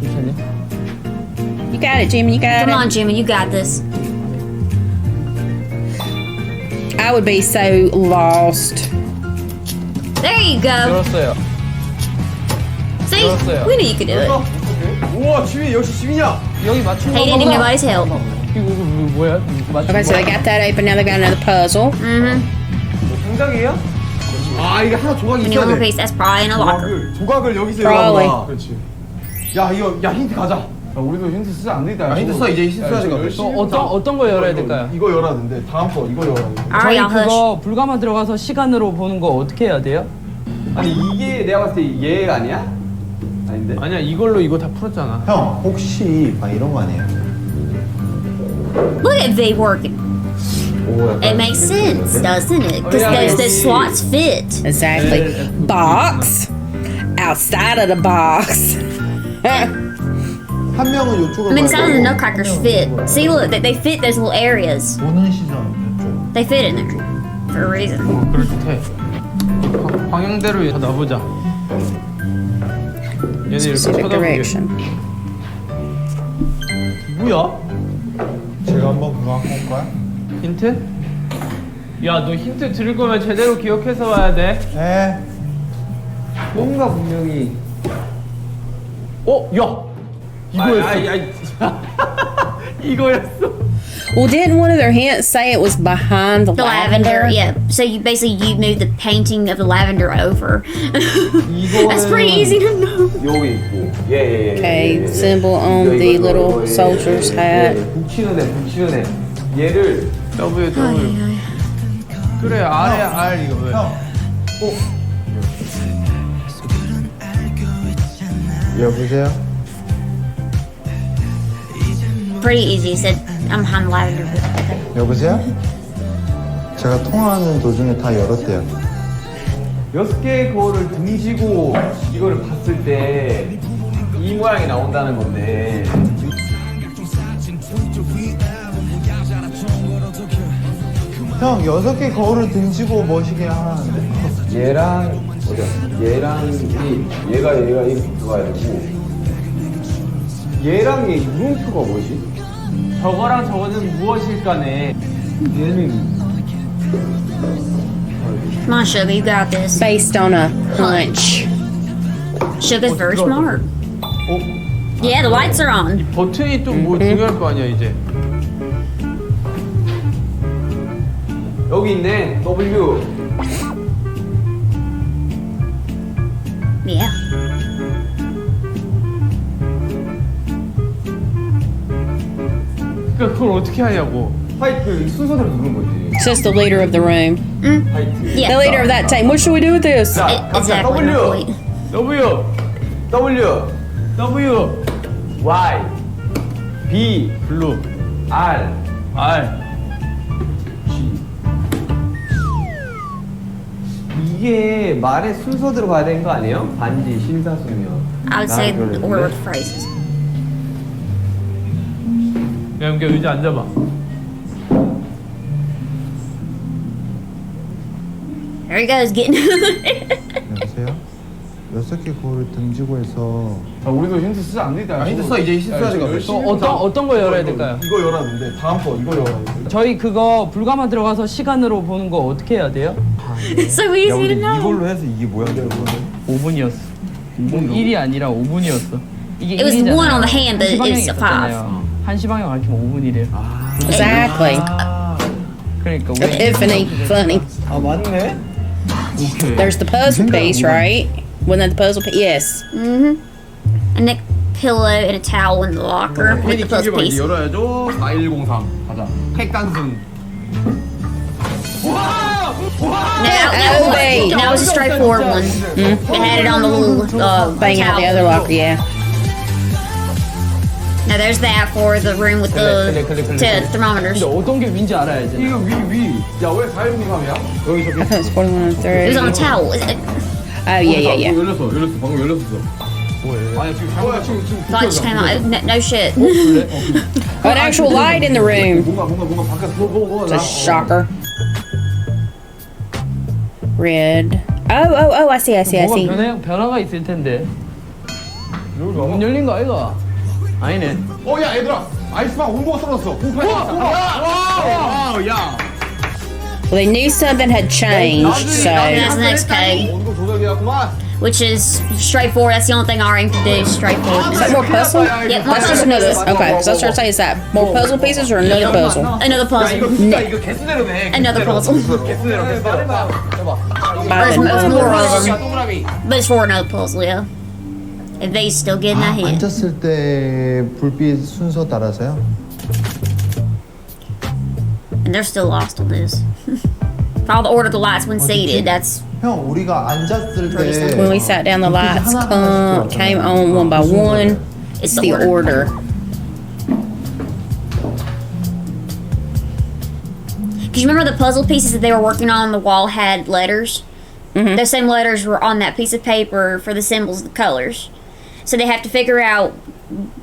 괜찮냐? You got it, Jimmy. You got Come on, it. Jimin. You got this. I would be so lost. There you go. 들었어요. See? 들었어요. We knew you could do it. 우와 지민 역시 지민이야. 여기 맞춘 He didn't need nobody's help. 이거 뭐야? 맞춘 Okay, so they got that open. Now they got another puzzle. 성장이에요? 아 이게 하나 조각이 When you 네. 있어야 want a 돼. piece, that's probably in a locker. 조각을 여기서 Probably. 열어봐. 그렇지. 야 이거 야 힌트 가자. 야, 우리도 힌트 쓰자 안 되겠다. 야, 힌트 써, 이제 힌트 써야 될 것 같아. 또 어떤 거 열어야 될까요? 이거 열어야 되는데 다음 거 이거 열어야 돼. Alright, 저희 y'all hush. 그거 불가만 들어가서 시간으로 보는 거 어떻게 해야 돼요? 아니 이게 내가 봤을 때 얘 아니야? 아닌데? 아니야 이걸로 이거 다 풀었잖아. 형 혹시 막 이런 거 아니에요? Look at V working. It makes sense, doesn't it? Because those slots fit. Exactly. Box. Outside of the box. 한 명은 이쪽으로 I mean, 가야 some of the 되고 nutcrackers fit. See, look, they fit those little areas. 보는 시선 이쪽. They fit in there for a reason. 그럴듯해. 방향대로 다 놔보자. 얘네 이렇게 Specific 쳐다보게. direction. 뭐야? 제가 한번 그거 한번 볼까요? 힌트? 야 너 힌트 들을 거면 제대로 기억해서 와야 돼. 네. 뭔가 분명히 야 이거였어. 이거였어. Well, didn't one of their hints say it was behind the The lavender, yeah. So you basically move the painting of the lavender over. That's pretty easy to know. 여기 있고 예. Okay, symbol on the little soldier's hat. 붙이는 애 얘를 W. 그래 R에 R 이거 왜? 형. 여보세요? Pretty easy. He said, I'm behind the lavender. Okay. 여보세요? 제가 통화하는 도중에 다 열었대요. 6개의 거울을 등지고 이거를 봤을 때 이 모양이 나온다는 건데 형 6개 거울을 등지고 멋있게 하는데. 얘랑 어디야? 얘랑 얘가 이렇게 들어가야 되고 얘랑 얘 물음표가 뭐지? 저거랑 저거는 무엇일까네. 얘는 Come on, Sugar, you got this. Based on a hunch. Sugar's very smart. Yeah, the lights are on. 버튼이 또 뭐 중요할 거 아니야 이제. 여기 있네 W Yeah. 그러니까 그걸 어떻게 하냐고. 화이트 순서대로 누른 거지 It's just the leader of the room. 화이트 The Yeah. leader of that team. What should we do with this? Exactly. W. my point. W W W Y B 블루 R R. 이게 말의 순서대로 가야 되는 거 아니에요? 반지, 심사숙녀. I would say 나는 the 그러는데. order of phrases. 야 연기 의자 앉아봐. There he goes, getting. 여보세요? 6개 거울을 등지고 해서 야, 우리도 힌트 쓰자 안 되겠다. 힌트 써, 이제 힌트 써야 될 것 같아. 또 어떤 거 열어야 될까요? 이거 열어야 되는데 다음 거 이거 열어야 돼. 저희 그거 불가만 들어가서 시간으로 보는 거 어떻게 해야 돼요? It's so easy to know. 이걸로 해서 이게 뭐야? 5분이었어. 1이 아니라 5분이었어. 이게 It was 1이잖아요. one on the hand, but it's a 5. 한시 방향 가르치면 5분이래요. Exactly. 그러니까 왜 Epiphany. Funny. 아 맞네. 오케이. There's the puzzle piece, right? Wasn't that the puzzle piece? Yes. A neck pillow and a towel in the locker with the puzzle piece. 열어야죠. 4103 가자. 핵단순. That was a straightforward one. They had it on the little Bang out the other towel. locker, yeah. Now there's that for the room with the thermometers. 근데 어떤 게 위인지 알아야지. 이거 위. 야, 왜 419이야? 여기 I thought it was 4103. It was on a towel. Oh, yeah. 열렸어. 방금 열렸어. 아니, 지금 Light just came on. No shit. An actual light in the room. 뭔가 바깥 It's a shocker. Red. Oh, I see. 뭐가 변화가 있을 텐데. 문 열린 거 아이가? 아니네. 야, 얘들아. 아이스방 온도가 떨어졌어. 08. 야. Well, they knew something had changed, so. That's the next code, 온도 조절이었구만. which is straightforward. That's the only thing our aim can do. Straightforward. Is that more puzzle? Yep, more That's just puzzle another. pieces. Okay, so I was trying to say, is that more puzzle pieces or another puzzle? Another puzzle. 이거 개수대로 내. Another puzzle. 개수대로. There's more of them, 동그라미. but it's for another puzzle, yeah. And they's still getting that hit. 앉았을 때 불빛 순서 따라서요? And they're still lost on this. Follow the order of the lights when seated. That's 형, 우리가 앉았을 때 When we sat down, the lights came on one by one. It's the order. Because you remember the puzzle pieces that they were working on the wall had letters? Those same letters were on that piece of paper for the symbols, the colors. So they have to figure out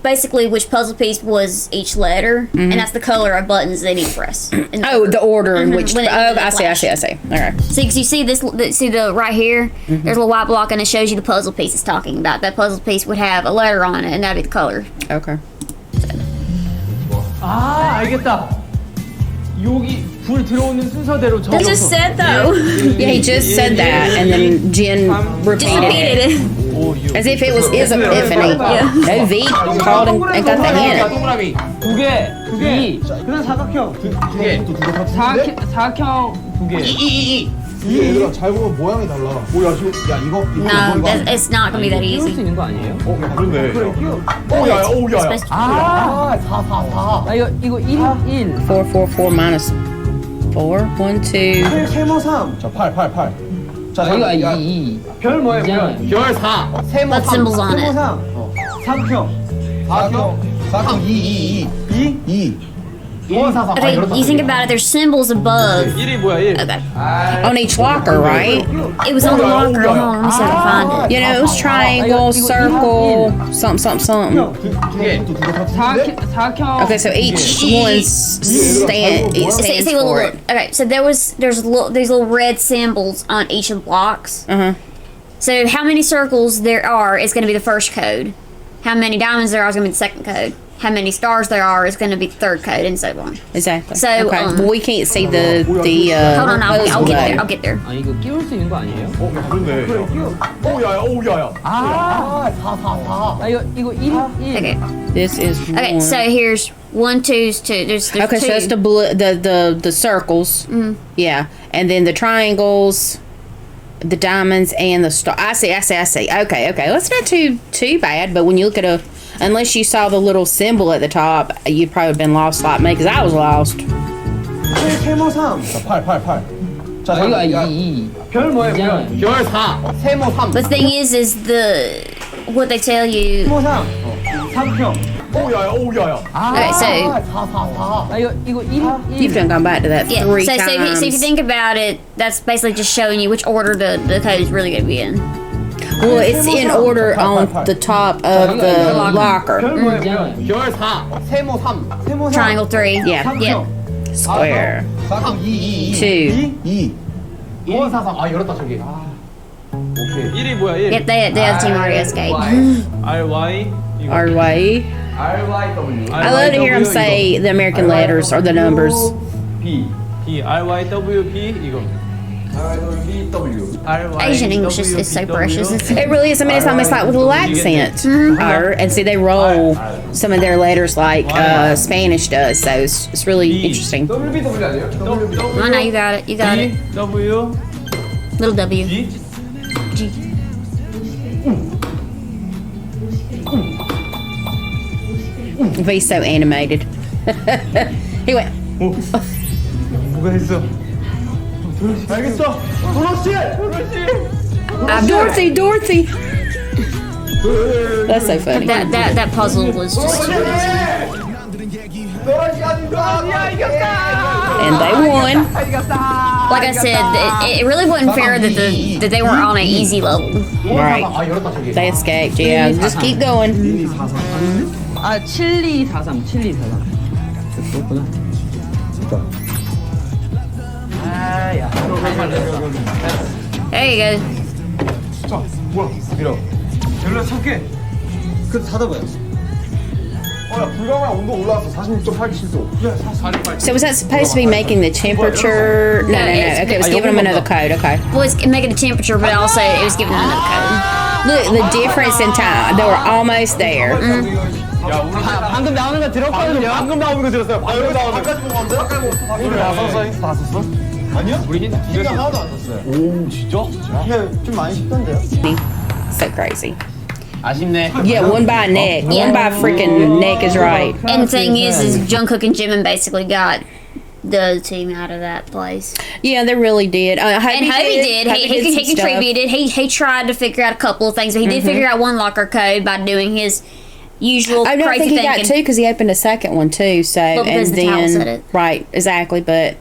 basically which puzzle piece was each letter, and that's the color of buttons they need to press. And Oh, the order in which. When it- Oh, when it I see. Okay. See, because you see this, see the right here. There's a little white block, and it shows you the puzzle piece it's talking about. That puzzle piece would have a letter on it, and that'd be the color. Okay. 아 알겠다. 여기 불 들어오는 순서대로 They just said though. Yeah, he just said that, and then Jen repeated it. As if it was his epiphany. No, V called and got the hint. 동그라미. 두 개. 그냥 사각형. 두 개. 사각형 두 개. 이게 얘들아 잘 보면 모양이 달라. 야 지금 이거 No, it's not gonna be that 끼울 수 easy. 있는 거 아니에요? 그런데. Supposed to- 아 이거 1. 4 minus 4. 1, 2. 세모 3. 자, 8. 자, 이거 야, 2. 별 뭐예요? 별 4. What symbols on 세모 it? 3. 사각형. 4경 2. Okay, you think about it. There's symbols above. 1이 뭐야? 1. Okay, On each locker, right? it was on the locker. Hold on, let me see if I can find it. You know, it was triangle, circle, something. 사각형. Okay, so each one stands See, for look. it. Okay, so these little red symbols on each of the blocks. So how many circles there are is going to be the first code. How many diamonds there are is going to be the second code. How many stars there are is going to be the third code, and so on. Exactly. So, okay, well, we can't see the Hold on, I'll puzzle get there. though. I'll get there. 아 이거 끼울 수 있는 거 아니에요? 그런데. 야야. 아 이거 1. Okay. This is Okay, one. so here's 1, 2's 2. There's Okay, two. so that's the circles. Yeah, and then the triangles, the diamonds, and the star. I see. Okay. Well, it's not too bad, but when you look at unless you saw the little symbol at the top, you'd probably have been lost like me, because I was lost. 세모 3. 자, 8. 자, 아 이거 야, 2. 별 뭐예요? 별 4. 세모 3. The thing is what they tell you. 세모 3. 사각형. 야야. Okay, so 아 이거 1. You've done gone back to that yeah, three so if times. you think about it, that's basically just showing you which order the code is really going to be in. Well, it's in order on the top of the locker. 별 뭐예요? 별 4. 세모 3. 세모 3. Triangle 3. Yeah. Yep. Square. 4경 2. 2. 5144. 아 열었다 저기. 오케이. 1이 뭐야? 1. Yep, the other team already escaped. RY. Our way. RYW. I love to hear them say the American letters or the numbers. B. RYWP 이거. Asian English is so precious. It really is. I mean, it's almost like with a little accent. And see, they roll some of their letters like Spanish does. So it's really interesting. WBW 아니에요? Oh, no, you got it. You got it. W. Little W. G. G. He's so animated. He went. 뭐가 했어? 알겠어. 도로시. Dorothy. That's so funny. That puzzle was just And they won. like I said. It really wasn't fair that they weren't on an easy level. Right. They escaped. Yeah. Just keep going. 아 7243 그렇구나. 아야. There you go. 자, 뭐야? 밀어. 연락 찾게. 그 닫아봐요. 야, 불가마야 온도 올라왔어. 46.87도. 그래, 48. So was that supposed to be making the temperature? No. Okay, it was giving them another code. Okay. Well, it's making the temperature, but also it was giving them another code. Look, the difference in time. They were almost there. 방금 나오는 거 들었거든요. 방금 나오는 거 들었어요. 방금 나오는 거. 바깥 보고 왔는데? 바깥 보고 왔어. 오늘 다 썼어? 힌트 다 썼어? 아니요? 우리 힌트 하나도 안 썼어요. 오, 진짜? 근데 좀 많이 쉽던데요? So crazy. 아쉽네. Yeah, one by neck. One by freaking neck is right. And the thing is Jungkook and Jimin basically got the team out of that place. Yeah, they really did. And Hobie did. He some stuff. contributed. He tried to figure out a couple of things, but he did figure out one locker code by doing his usual I crazy think he got thinking. two because he opened a second one too. So because the towel said it. Right, exactly. But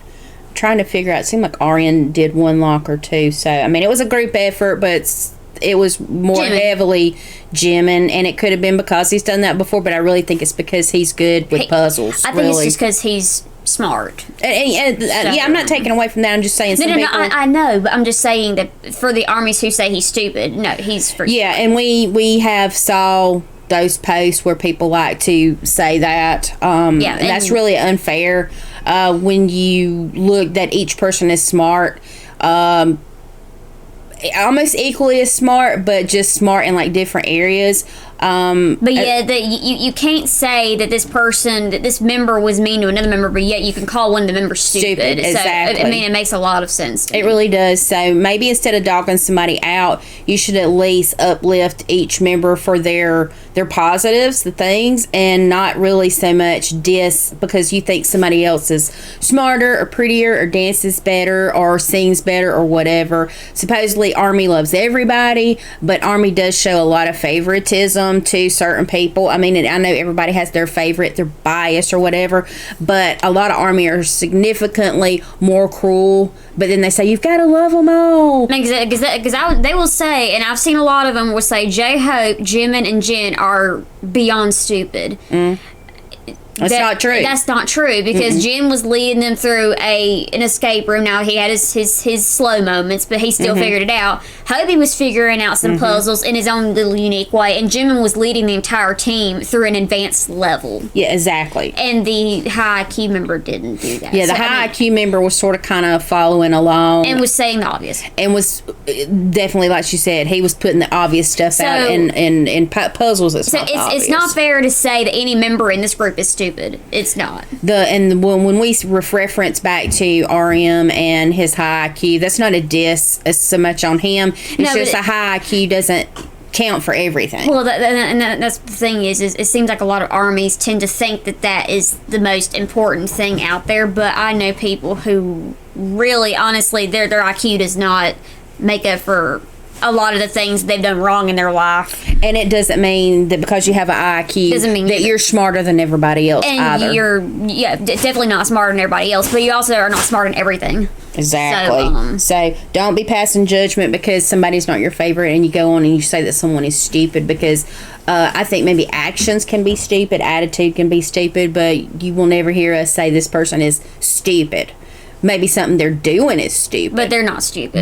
trying to figure out, it seemed like Aryan did one locker too. So I mean, it was a group effort, but it was more Jimin. heavily Jimin, and it could have been because he's done that before. But I really think it's because he's good with puzzles. I think it's just because he's smart. Yeah, I'm not taking away from that. I'm just saying. No, Some no, people, I know, but I'm just saying that for the armies who say he's stupid, no, he's for yeah, and we have saw those posts where people like to say that. And that's really unfair. When you look that each person is smart, almost equally as smart, but just smart in like different areas. But yeah, you can't say that this member was mean to another member, but yet you can call one of the members stupid. Exactly. So, I mean, it makes a lot of sense. It really does. So maybe instead of dogging somebody out, you should at least uplift each member for their positives, the things, and not really so much diss because you think somebody else is smarter or prettier or dances better or sings better or whatever. Supposedly Army loves everybody, but Army does show a lot of favoritism to certain people. I mean, I know everybody has their favorite, their bias or whatever, but a lot of Army are significantly more cruel. But then they say you've got to love them all. Because they will say, and I've seen a lot of them will say, J-Hope, Jimin, and Jin are beyond stupid. That's not true. That's not true because Jin was leading them through an escape room. Now he had his slow moments, but he still figured it out. Hobie was figuring out some puzzles in his own little unique way, and Jimin was leading the entire team through an advanced level. Yeah, exactly. And the high IQ member didn't do that. Yeah, the high IQ member was sort of kind of following along and was saying the obvious. And was definitely, like she said, he was putting the obvious stuff out in puzzles. It's not fair to say that any member in this group is stupid. It's not. When we reference back to RM and his high IQ, that's not a diss so much on him. It's just a high IQ doesn't count for everything. Well, that's the thing is it seems like a lot of armies tend to think that is the most important thing out there, but I know people who really, honestly, their IQ does not make up for a lot of the things they've done wrong in their life. And it doesn't mean that because you have an IQ doesn't mean that you're smarter than everybody else and either. You're definitely not smarter than everybody else, but you also are not smart in everything. Exactly. So don't be passing judgment because somebody's not your favorite and you go on and you say that someone is stupid, because I think maybe actions can be stupid, attitude can be stupid, but you will never hear us say this person is stupid. Maybe something they're doing is stupid. But they're not stupid.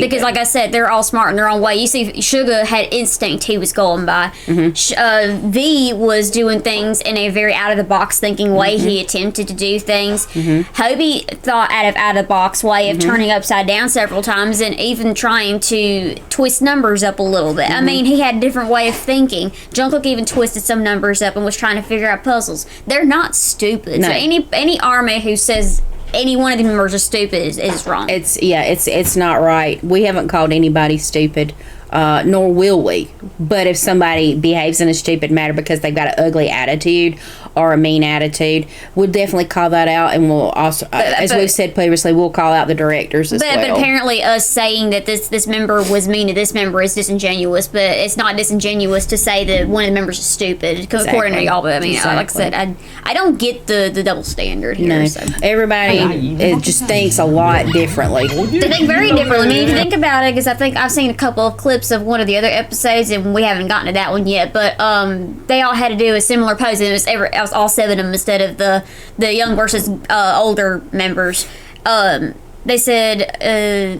Because like I said, they're all smart in their own way. You see, Suga had instinct he was going by. V was doing things in a very out-of-the-box thinking way. He attempted to do things. Hobie thought out-of-the-box way of turning upside down several times and even trying to twist numbers up a little bit. I mean, he had a different way of thinking. Jungkook even twisted some numbers up and was trying to figure out puzzles. They're not stupid. No. So any army who says any one of the members are stupid is wrong. It's not right. We haven't called anybody stupid nor will we. But if somebody behaves in a stupid manner because they've got an ugly attitude or a mean attitude, we'll definitely call that out, and we'll also, as we've said previously, we'll call out the directors as well. But apparently us saying that this member was mean to this member is disingenuous, but it's not disingenuous to say that one of the members is stupid, according to y'all. But I mean, like I said, I don't get the double standard here. No, so. everybody just thinks a lot differently. They think very differently. I mean, if you think about it, because I think I've seen a couple of clips of one of the other episodes, and we haven't gotten to that one yet, but they all had to do a similar pose, and it was all 7 of them instead of the young versus older members. They said,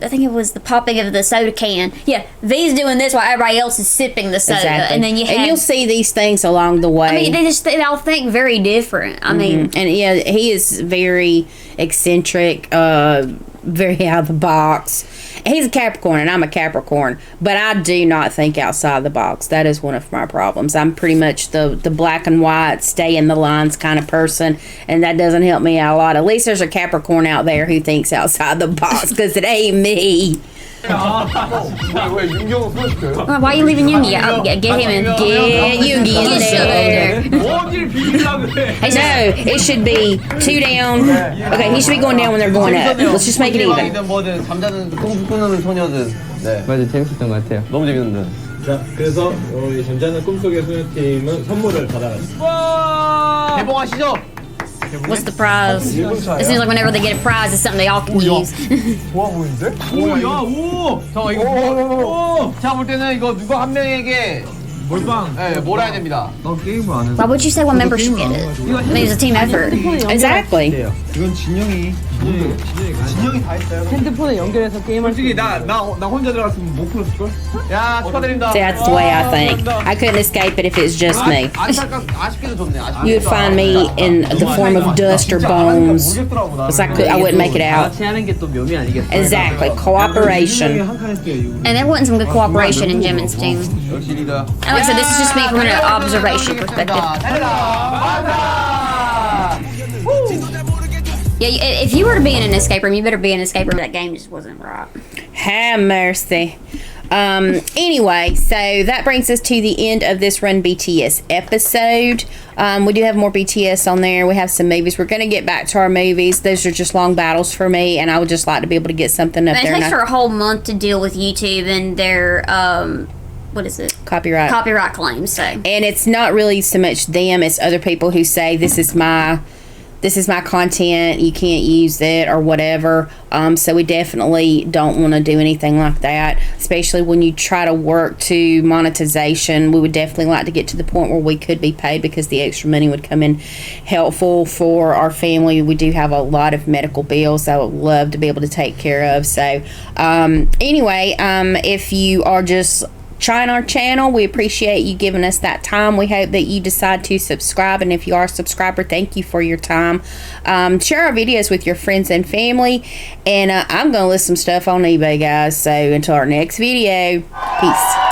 I think it was the popping of the soda can. Yeah, V's doing this while everybody else is sipping the soda. Exactly. And then you'll see these things along the way. I mean, they all think very different. I mean, and yeah, he is very eccentric, very out of the box. He's a Capricorn and I'm a Capricorn, but I do not think outside the box. That is one of my problems. I'm pretty much the black and white, stay in the lines kind of person, and that doesn't help me out a lot. At least there's a Capricorn out there who thinks outside the box, because it ain't me. 왜 윤경은 소개시켜요? why are you leaving Yoongi out? Get him in. Get Yoongi in there. 어딜 비밀라고 그래? No, it should be 2 down. Okay, he should be going down when they're going up. Let's just make it even. 뭐든 잠자는 꿈꾸는 소녀든. 네. 맞아, 재밌었던 것 같아요. 너무 재밌는데. 자, 그래서 우리 잠자는 꿈속의 소녀팀은 선물을 받아갔습니다. 개봉하시죠. What's the prize? It seems like whenever they get a prize, it's something they all can use. 좋아 보이는데? 오야 오! 저 이거 오! 제가 볼 때는 이거 누가 한 명에게 몰빵. 네, 몰아야 됩니다. Why would you say one member should get it? I mean, it's a team effort. Exactly. 이건 진영이 다 했어요. 핸드폰에 연결해서 게임할 수 솔직히 나 혼자 들어갔으면 못 풀었을걸? 야, 축하드립니다. See, that's the way I think. I couldn't escape it if it's just me. 아쉽게도 좋네. You would find me in the form of dust or bones. It's like I wouldn't make it out. 같이 하는 게 또 묘미 아니겠어요? Exactly. Cooperation. 한칸 했어요. 이거. And there wasn't some good cooperation in Jimin's team. 역시 리더. And like I said, this is just me from an observation perspective. Yeah, if you were to be in an escape room, you better be in an escape room. That game just wasn't right. Have mercy. Anyway, so that brings us to the end of this Run BTS episode. We do have more BTS on there. We have some movies. We're going to get back to our movies. Those are just long battles for me, and I would just like to be able to get something up And there. it takes for a whole month to deal with YouTube and their, what is it? Copyright claims. So. And it's not really so much them, it's other people who say this is my content, you can't use it or whatever. So we definitely don't want to do anything like that, especially when you try to work to monetization. We would definitely like to get to the point where we could be paid, because the extra money would come in helpful for our family. We do have a lot of medical bills I would love to be able to take care of. So anyway, if you are just trying our channel, we appreciate you giving us that time. We hope that you decide to subscribe, and if you are a subscriber, thank you for your time. Share our videos with your friends and family, and I'm gonna list some stuff on eBay, guys. So until our next video, peace.